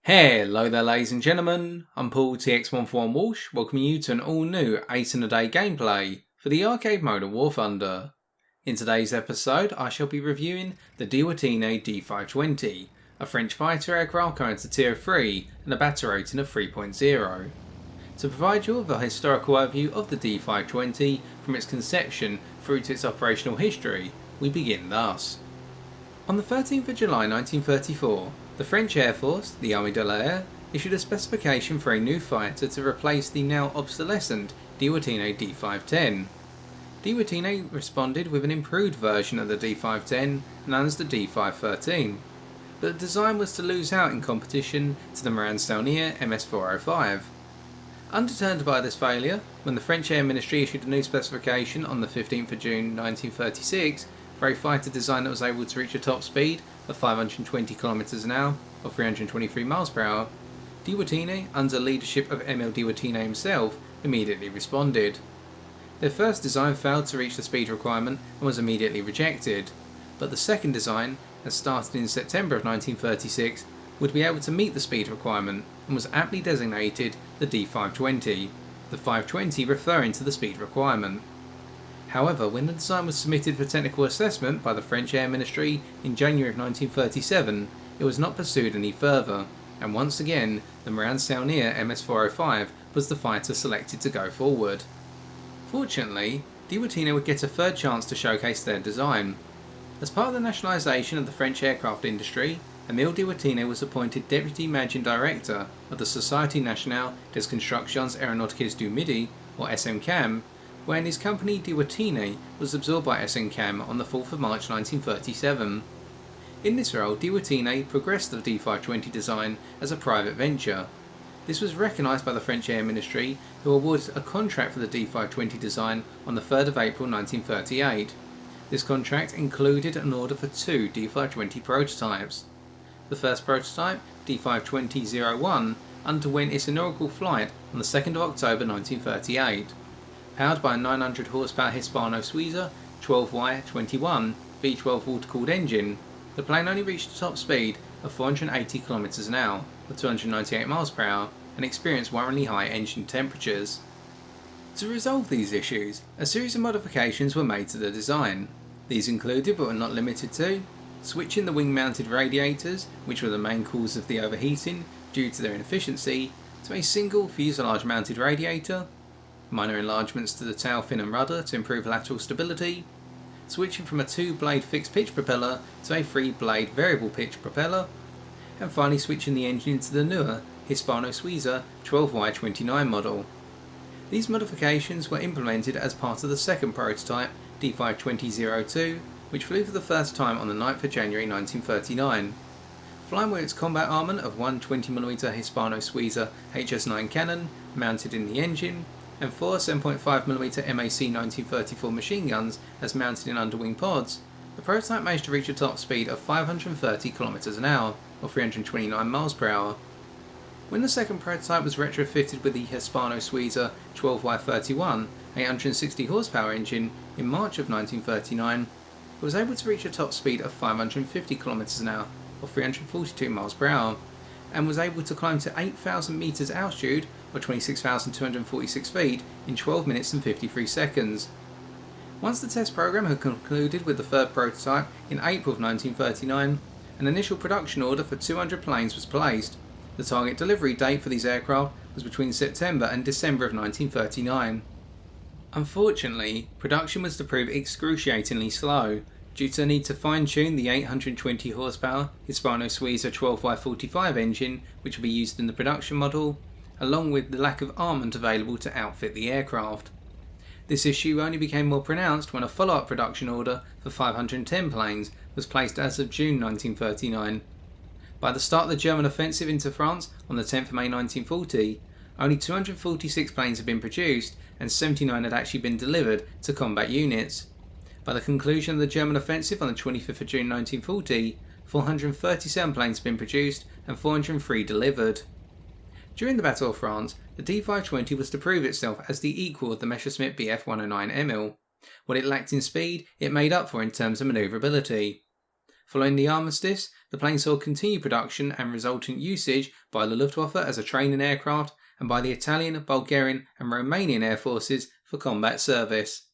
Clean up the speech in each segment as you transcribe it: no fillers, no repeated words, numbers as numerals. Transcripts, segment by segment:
Hello there ladies and gentlemen, I'm Paul TX141 Walsh, welcoming you to an all new 8 in a day gameplay for the arcade mode of War Thunder. In today's episode I shall be reviewing the D.520 D.520, a French fighter aircraft current to Tier 3 and a battle rating of 3.0. To provide you with a historical overview of the D.520 from its conception through to its operational history, we begin thus. On the 13th of July 1934, the French Air Force, the Armée de l'Air, issued a specification for a new fighter to replace the now obsolescent D.520 D.510. D.520 responded with an improved version of the D.510 known as the D.513, but the design was to lose out in competition to the Morane-Saulnier MS-405. Undeterred by this failure, when the French Air Ministry issued a new specification on the 15th of June 1936 for a fighter design that was able to reach a top speed of 520 km an hour or 323 miles per hour, D.520, under leadership of Émile D.520 himself, immediately responded. Their first design failed to reach the speed requirement and was immediately rejected, but the second design, as started in September of 1936, would be able to meet the speed requirement and was aptly designated the D.520, the 520 referring to the speed requirement. However, when the design was submitted for technical assessment by the French Air Ministry in January of 1937, it was not pursued any further, and once again the Morane-Saulnier MS-405 was the fighter selected to go forward. Fortunately, D.520 would get a third chance to showcase their design. As part of the nationalisation of the French aircraft industry, Émile D.520 was appointed Deputy Managing Director of the Société Nationale des Constructions Aéronautiques du Midi, or SNCAM, when his company D.520 was absorbed by SNCAM on the 4th of March 1937. In this role, D.520 progressed the D.520 design as a private venture. This was recognised by the French Air Ministry, who awarded a contract for the D.520 design on the 3rd of April 1938. This contract included an order for 2 D.520 prototypes. The first prototype, D.520-01, underwent its inaugural flight on the 2nd of October 1938. Powered by a 900 horsepower Hispano-Suiza 12Y21 V12 water-cooled engine, the plane only reached a top speed of 480 km an hour or 298 miles per hour and experienced worryingly high engine temperatures. To resolve these issues, a series of modifications were made to the design. These included, but were not limited to, switching the wing-mounted radiators, which were the main cause of the overheating due to their inefficiency, to a single fuselage-mounted radiator, minor enlargements to the tail fin and rudder to improve lateral stability, switching from a 2-blade fixed pitch propeller to a 3-blade variable pitch propeller, and finally switching the engine into the newer Hispano-Suiza 12Y29 model. These modifications were implemented as part of the second prototype D.520-02, which flew for the first time on the 9th of January 1939. Flying with its combat armament of one 20mm Hispano-Suiza HS-9 cannon mounted in the engine, and 4 7.5mm MAC 1934 machine guns as mounted in underwing pods, the prototype managed to reach a top speed of 530 km an hour, or 329 miles per hour. When the second prototype was retrofitted with the Hispano-Suiza 12Y31 860 horsepower engine in March of 1939, it was able to reach a top speed of 550 km an hour, or 342 miles per hour, and was able to climb to 8,000 metres altitude, or 26,246 feet, in 12 minutes and 53 seconds. Once the test program had concluded with the third prototype in April of 1939, an initial production order for 200 planes was placed. The target delivery date for these aircraft was between September and December of 1939. Unfortunately, production was to prove excruciatingly slow, due to the need to fine-tune the 820 horsepower Hispano-Suiza 12Y45 engine which would be used in the production model, along with the lack of armament available to outfit the aircraft. This issue only became more pronounced when a follow-up production order for 510 planes was placed as of June 1939. By the start of the German offensive into France on the 10th of May 1940, only 246 planes had been produced and 79 had actually been delivered to combat units. By the conclusion of the German offensive on the 25th of June 1940, 437 planes had been produced and 403 delivered. During the Battle of France, the D.520 was to prove itself as the equal of the Messerschmitt Bf 109 Emil. What it lacked in speed, it made up for in terms of manoeuvrability. Following the armistice, the plane saw continued production and resultant usage by the Luftwaffe as a training aircraft and by the Italian, Bulgarian and Romanian air forces for combat service.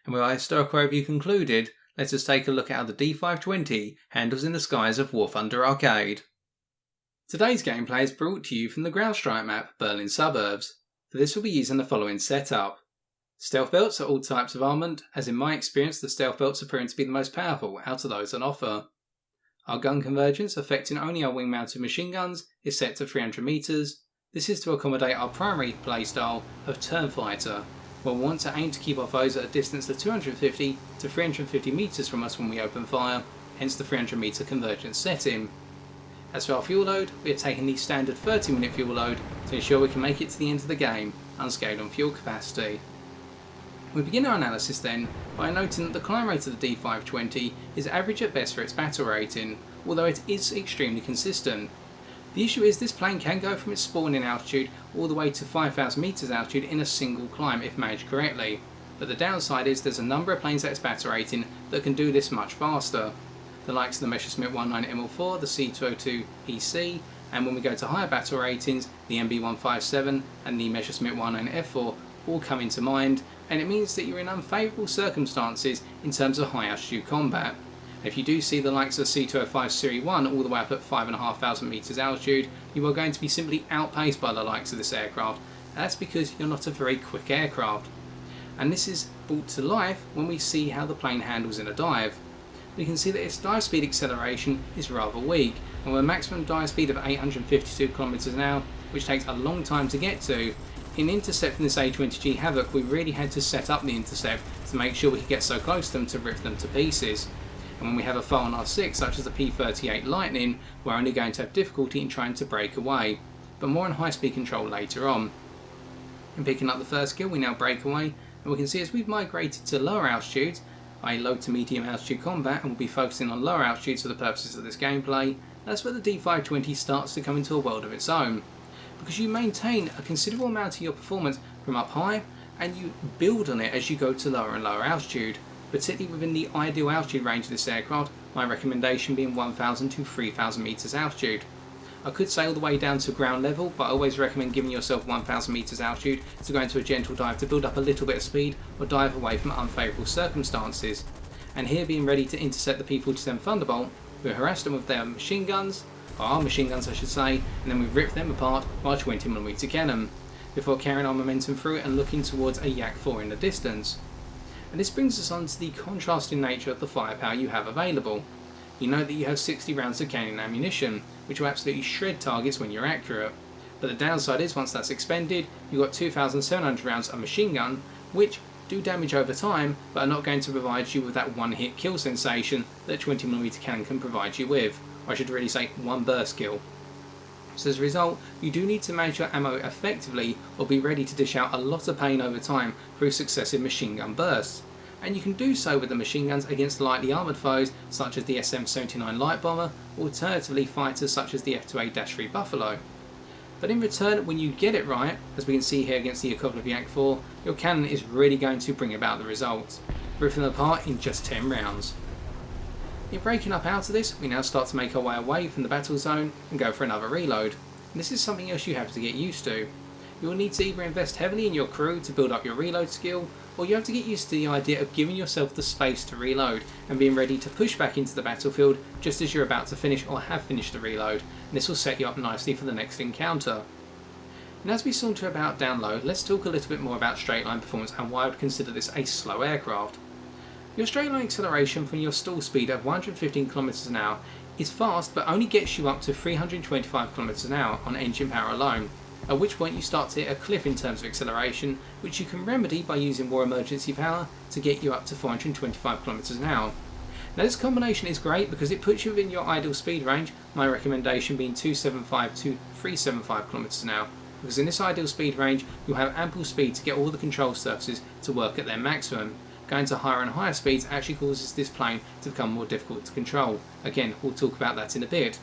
And with our historical review concluded, let us take a look at how the D.520 handles in the skies of War Thunder Arcade. Today's gameplay is brought to you from the ground strike map Berlin Suburbs. For this we'll be using the following setup. Stealth belts are all types of armament, as in my experience the stealth belts appearing to be the most powerful out of those on offer. Our gun convergence, affecting only our wing mounted machine guns, is set to 300 meters. This is to accommodate our primary playstyle of turn fighter, where we want to aim to keep our foes at a distance of 250 to 350 meters from us when we open fire, hence the 300 meter convergence setting. As for our fuel load, we are taking the standard 30-minute fuel load to ensure we can make it to the end of the game, unscaled on fuel capacity. We begin our analysis then by noting that the climb rate of the D520 is average at best for its battle rating, although it is extremely consistent. The issue is this plane can go from its spawning altitude all the way to 5,000 meters altitude in a single climb if managed correctly, but the downside is there's a number of planes at its battle rating that can do this much faster. The likes of the Messerschmitt 19 ML4, the C202 EC, and when we go to higher battle ratings, the MB157 and the Messerschmitt 19 F4 all come into mind, and it means that you're in unfavourable circumstances in terms of high altitude combat. If you do see the likes of C205 Series 1 all the way up at 5,500 meters altitude, you are going to be simply outpaced by the likes of this aircraft, and that's because you're not a very quick aircraft. And this is brought to life when we see how the plane handles in a dive. We can see that its dive speed acceleration is rather weak, and with a maximum dive speed of 852 km an hour, which takes a long time to get to, in intercepting this A20G Havoc we really had to set up the intercept to make sure we could get so close to them to rip them to pieces. And when we have a foe on R6 such as the P38 Lightning, we're only going to have difficulty in trying to break away, but more on high speed control later on. In picking up the first kill we now break away, and we can see as we've migrated to lower altitudes, i.e. low to medium altitude combat, and we'll be focusing on lower altitudes for the purposes of this gameplay, that's where the D520 starts to come into a world of its own. Because you maintain a considerable amount of your performance from up high, and you build on it as you go to lower and lower altitude, particularly within the ideal altitude range of this aircraft, my recommendation being 1,000 to 3,000 meters altitude. I could say all the way down to ground level, but I always recommend giving yourself 1,000 meters altitude to go into a gentle dive to build up a little bit of speed or dive away from unfavourable circumstances. And here being ready to intercept the P47 Thunderbolt, we harass them with their machine guns, or our machine guns I should say, and then we rip them apart by a 20mm cannon, before carrying our momentum through and looking towards a Yak-4 in the distance. And this brings us on to the contrasting nature of the firepower you have available. You know that you have 60 rounds of cannon ammunition, which will absolutely shred targets when you're accurate. But the downside is once that's expended, you've got 2,700 rounds of machine gun, which do damage over time, but are not going to provide you with that one hit kill sensation that 20mm cannon can provide you with. Or I should really say one burst kill. So as a result, you do need to manage your ammo effectively or be ready to dish out a lot of pain over time through successive machine gun bursts. And you can do so with the machine guns against lightly armoured foes such as the SM-79 Light Bomber, or alternatively fighters such as the F-2A-3 Buffalo. But in return, when you get it right, as we can see here against the equivalent of Yak-4, your cannon is really going to bring about the results, ripping them apart in just 10 rounds. In breaking up out of this, we now start to make our way away from the battle zone and go for another reload. And this is something else you have to get used to. You will need to either invest heavily in your crew to build up your reload skill, or you have to get used to the idea of giving yourself the space to reload and being ready to push back into the battlefield just as you're about to finish or have finished the reload, and this will set you up nicely for the next encounter. And as we saunter about down low, let's talk a little bit more about straight line performance and why I would consider this a slow aircraft. Your straight line acceleration from your stall speed of 115 km an hour is fast, but only gets you up to 325 km an hour on engine power alone, at which point you start to hit a cliff in terms of acceleration, which you can remedy by using more emergency power to get you up to 425 km an hour. Now this combination is great because it puts you within your ideal speed range, my recommendation being 275 to 375 km an hour, because in this ideal speed range you'll have ample speed to get all the control surfaces to work at their maximum. Going to higher and higher speeds actually causes this plane to become more difficult to control. Again, we'll talk about that in a bit.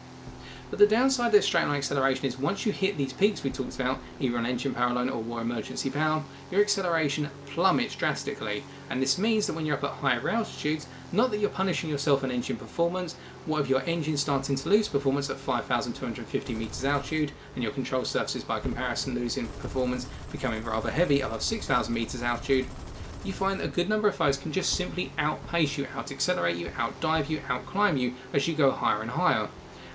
But the downside of this straight line acceleration is once you hit these peaks we talked about, either on engine power alone or war emergency power, your acceleration plummets drastically, and this means that when you're up at higher altitudes, not that you're punishing yourself on engine performance, what if your engine starting to lose performance at 5,250 meters altitude, and your control surfaces by comparison losing performance, becoming rather heavy above 6,000 meters altitude, you find that a good number of foes can just simply outpace you, out-accelerate you, out-dive you, out-climb you as you go higher and higher.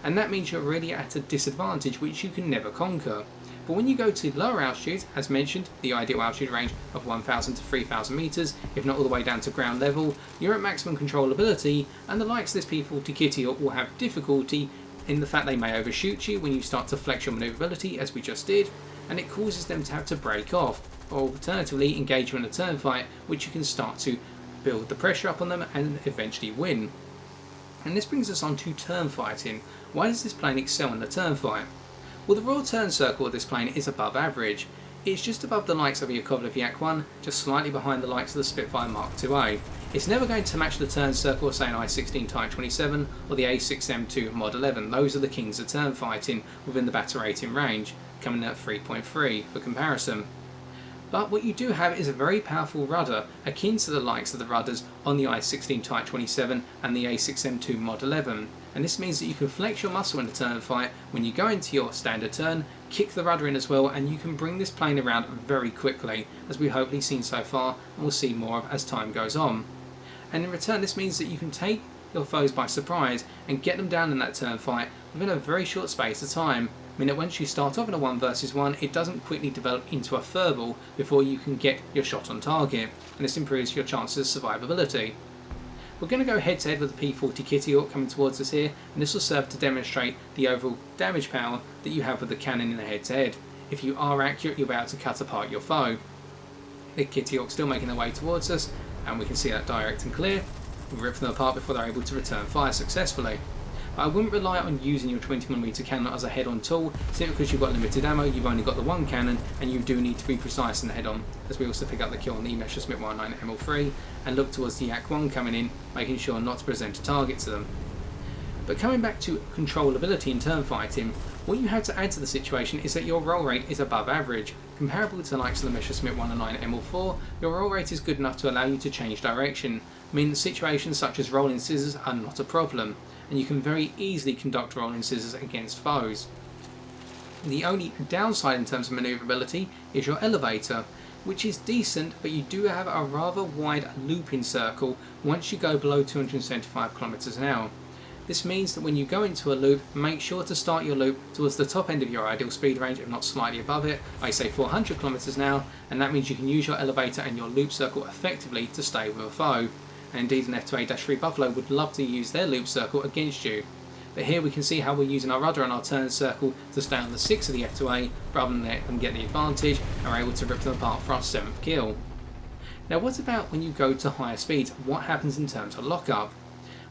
And that means you're really at a disadvantage which you can never conquer. But when you go to lower altitudes, as mentioned, the ideal altitude range of 1,000 to 3,000 meters, if not all the way down to ground level, you're at maximum controllability, and the likes of this P40 Kitty Hawk will have difficulty in the fact they may overshoot you when you start to flex your manoeuvrability, as we just did, and it causes them to have to break off, or alternatively engage you in a turn fight, which you can start to build the pressure up on them and eventually win. And this brings us on to turn fighting. Why does this plane excel in the turn fight? Well, the raw turn circle of this plane is above average. It's just above the likes of a Yakovlev Yak-1, just slightly behind the likes of the Spitfire Mark IIA. It's never going to match the turn circle of say an I-16 Type 27 or the A6M2 Mod 11. Those are the kings of turn fighting within the battle rating range, coming at 3.3 for comparison. But what you do have is a very powerful rudder, akin to the likes of the rudders on the I-16 Type 27 and the A6M2 Mod 11. And this means that you can flex your muscle in a turn fight when you go into your standard turn, kick the rudder in as well, and you can bring this plane around very quickly, as we've hopefully seen so far and we'll see more of as time goes on. And in return, this means that you can take your foes by surprise and get them down in that turn fight within a very short space of time. I mean that once you start off in a 1 versus 1, it doesn't quickly develop into a furball before you can get your shot on target, and this improves your chances of survivability. We're going to go head to head with the P40 Kitty Hawk coming towards us here, and this will serve to demonstrate the overall damage power that you have with the cannon in the head to head. If you are accurate, you'll be able to cut apart your foe. The Kitty Hawk still making their way towards us, and we can see that direct and clear. We'll rip them apart before they're able to return fire successfully. I wouldn't rely on using your 20mm cannon as a head-on tool, simply because you've got limited ammo, you've only got the one cannon, and you do need to be precise in the head-on, as we also pick up the kill on the Messerschmitt 19 ML3, and look towards the Yak-1 coming in, making sure not to present a target to them. But coming back to controllability in turn fighting, what you have to add to the situation is that your roll rate is above average. Comparable to the likes of the Messerschmitt 109 ML4, your roll rate is good enough to allow you to change direction, meaning situations such as rolling scissors are not a problem, and you can very easily conduct rolling scissors against foes. The only downside in terms of manoeuvrability is your elevator, which is decent, but you do have a rather wide looping circle once you go below 275 km an hour. This means that when you go into a loop, make sure to start your loop towards the top end of your ideal speed range, if not slightly above it, I say 400 km an hour, and that means you can use your elevator and your loop circle effectively to stay with a foe. And indeed an F2A-3 Buffalo would love to use their loop circle against you. But here we can see how we're using our rudder and our turn circle to stay on the 6 of the F2A rather than let them get the advantage, and we're able to rip them apart for our 7th kill. Now what about when you go to higher speeds? What happens in terms of lockup?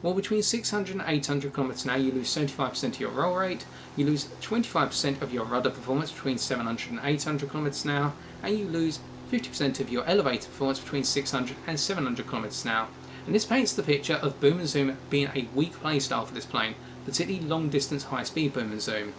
Well, between 600 and 800 km an hour you lose 75% of your roll rate, you lose 25% of your rudder performance between 700 and 800 km an hour, and you lose 50% of your elevator performance between 600 and 700 km an hour. And this paints the picture of boom and zoom being a weak playstyle for this plane, particularly long distance high speed boom and zoom.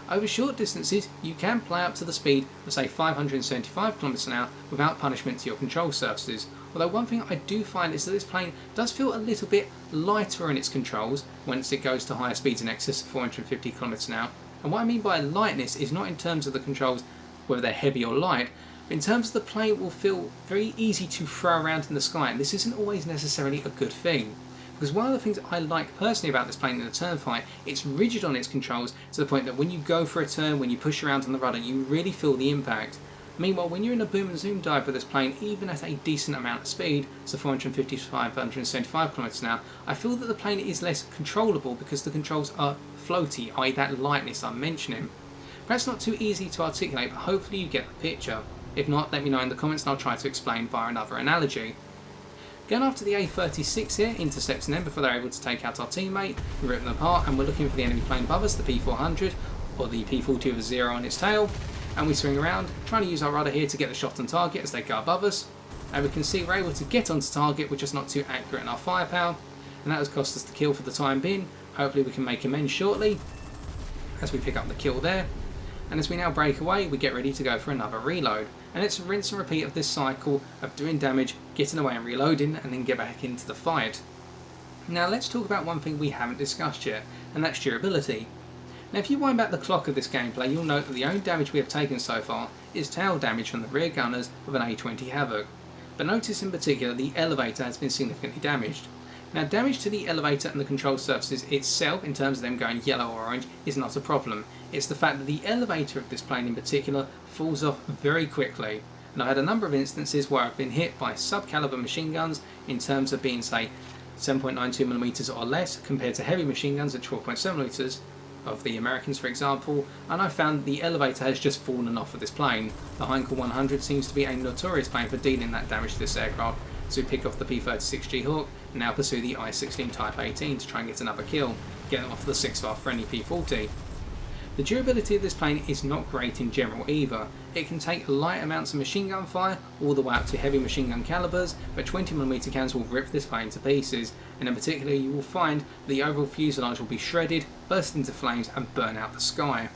Over short distances you can play up to the speed of say 575 km an hour without punishment to your control surfaces, although one thing I do find is that this plane does feel a little bit lighter in its controls once it goes to higher speeds in excess of 450 km an hour. And what I mean by lightness is not in terms of the controls whether they're heavy or light, in terms of the plane will feel very easy to throw around in the sky, and this isn't always necessarily a good thing. Because one of the things I like personally about this plane in a turn fight, it's rigid on its controls to the point that when you go for a turn, when you push around on the rudder, you really feel the impact. Meanwhile, when you're in a boom and zoom dive with this plane, even at a decent amount of speed, so 450 to 575 km an hour, I feel that the plane is less controllable because the controls are floaty, i.e. that lightness I'm mentioning. Perhaps not too easy to articulate, but hopefully you get the picture. If not, let me know in the comments and I'll try to explain via another analogy. Going after the A36 here, intercepting them before they're able to take out our teammate, we rip them apart and we're looking for the enemy plane above us, the P400, or the P40 with a 0 on its tail, and we swing around, trying to use our rudder here to get the shot on target as they go above us, and we can see we're able to get onto target, we're just not too accurate in our firepower, and that has cost us the kill for the time being. Hopefully we can make amends shortly. as we pick up the kill there. And as we now break away, we get ready to go for another reload. And it's a rinse and repeat of this cycle of doing damage, getting away and reloading, and then get back into the fight. Now let's talk about one thing we haven't discussed yet, and that's durability. Now if you wind back the clock of this gameplay, you'll note that the only damage we have taken so far is tail damage from the rear gunners of an A20 Havoc. But notice in particular the elevator has been significantly damaged. Now damage to the elevator and the control surfaces itself, in terms of them going yellow or orange, is not a problem. It's the fact that the elevator of this plane in particular falls off very quickly. And I've had a number of instances where I've been hit by sub-caliber machine guns in terms of being, say, 7.92mm or less compared to heavy machine guns at 12.7mm of the Americans, for example, and I found the elevator has just fallen off of this plane. The Heinkel 100 seems to be a notorious plane for dealing that damage to this aircraft, so we pick off the P-36G Hawk and now pursue the I-16 Type 18 to try and get another kill, get them off the 6-star friendly P-40. The durability of this plane is not great in general either. It can take light amounts of machine gun fire all the way up to heavy machine gun calibers, but 20mm cans will rip this plane to pieces, and in particular you will find the overall fuselage will be shredded, burst into flames and burn out the sky.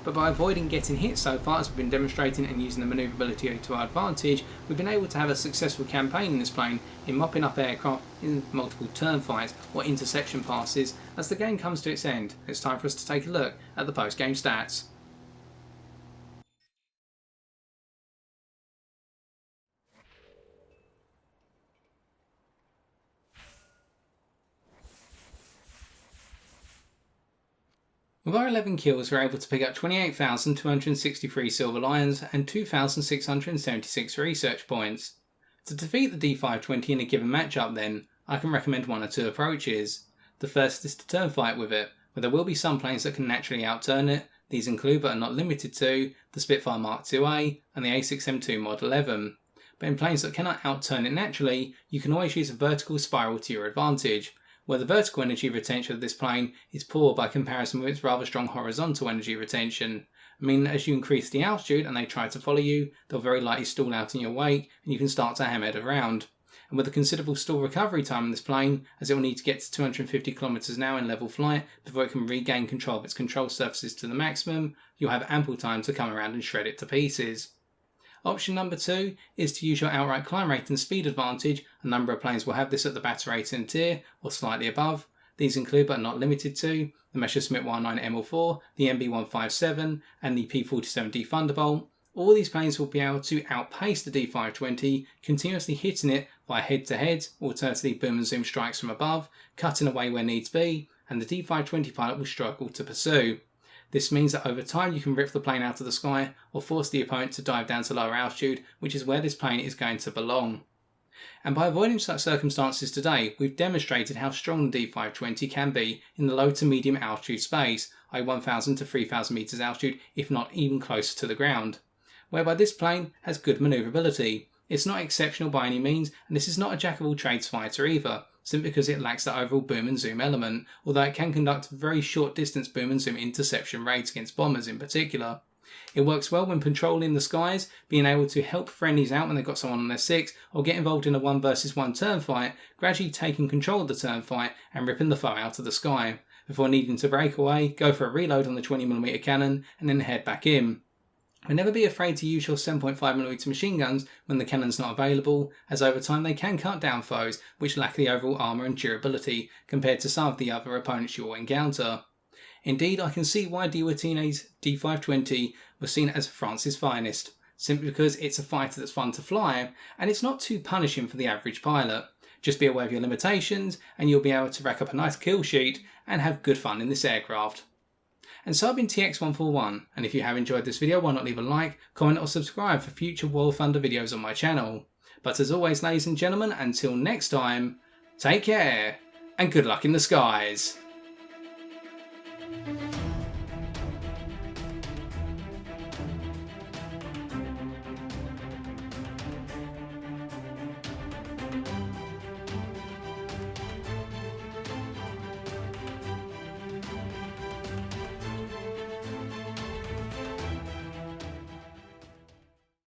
But by avoiding getting hit so far, as we've been demonstrating and using the manoeuvrability to our advantage, we've been able to have a successful campaign in this plane in mopping up aircraft in multiple turn fights or intersection passes. As the game comes to its end, it's time for us to take a look at the post-game stats. With our 11 kills, we're able to pick up 28,263 Silver Lions and 2,676 research points. To defeat the D.520 in a given matchup then, I can recommend one or two approaches. The first is to turn fight with it, where there will be some planes that can naturally outturn it. These include, but are not limited to, the Spitfire Mark IIA and the A6M2 Mod 11. But in planes that cannot outturn it naturally, you can always use a vertical spiral to your advantage, where the vertical energy retention of this plane is poor by comparison with its rather strong horizontal energy retention. I mean, as you increase the altitude and they try to follow you, they'll very likely stall out in your wake and you can start to hammer it around. And with a considerable stall recovery time in this plane, as it will need to get to 250 km an hour in level flight before it can regain control of its control surfaces to the maximum, you'll have ample time to come around and shred it to pieces. Option number 2 is to use your outright climb rate and speed advantage. A number of planes will have this at the batter rating tier or slightly above. These include, but not limited to, the Messerschmitt 19 ML4, the MB157 and the P-47D Thunderbolt. All these planes will be able to outpace the D.520, continuously hitting it via head-to-head, alternatively boom and zoom strikes from above, cutting away where needs be, and the D.520 pilot will struggle to pursue. This means that over time you can rip the plane out of the sky or force the opponent to dive down to lower altitude, which is where this plane is going to belong. And by avoiding such circumstances today, we've demonstrated how strong the D.520 can be in the low to medium altitude space, i.e. 1,000 to 3,000 metres altitude, if not even closer to the ground, whereby this plane has good manoeuvrability. It's not exceptional by any means, and this is not a jack-of-all-trades fighter either, simply because it lacks the overall boom and zoom element, although it can conduct very short distance boom and zoom interception raids against bombers in particular. It works well when patrolling the skies, being able to help friendlies out when they've got someone on their 6, or get involved in a 1 versus 1 turn fight, gradually taking control of the turn fight and ripping the foe out of the sky, before needing to break away, go for a reload on the 20mm cannon, and then head back in. But never be afraid to use your 7.5mm machine guns when the cannon's not available, as over time they can cut down foes which lack the overall armour and durability compared to some of the other opponents you will encounter. Indeed, I can see why Guillotine's D.520 was seen as France's finest, simply because it's a fighter that's fun to fly, and it's not too punishing for the average pilot. Just be aware of your limitations, and you'll be able to rack up a nice kill sheet and have good fun in this aircraft. And so I've been TX141, and if you have enjoyed this video, why not leave a like, comment or subscribe for future War Thunder videos on my channel. But as always, ladies and gentlemen, until next time, take care and good luck in the skies.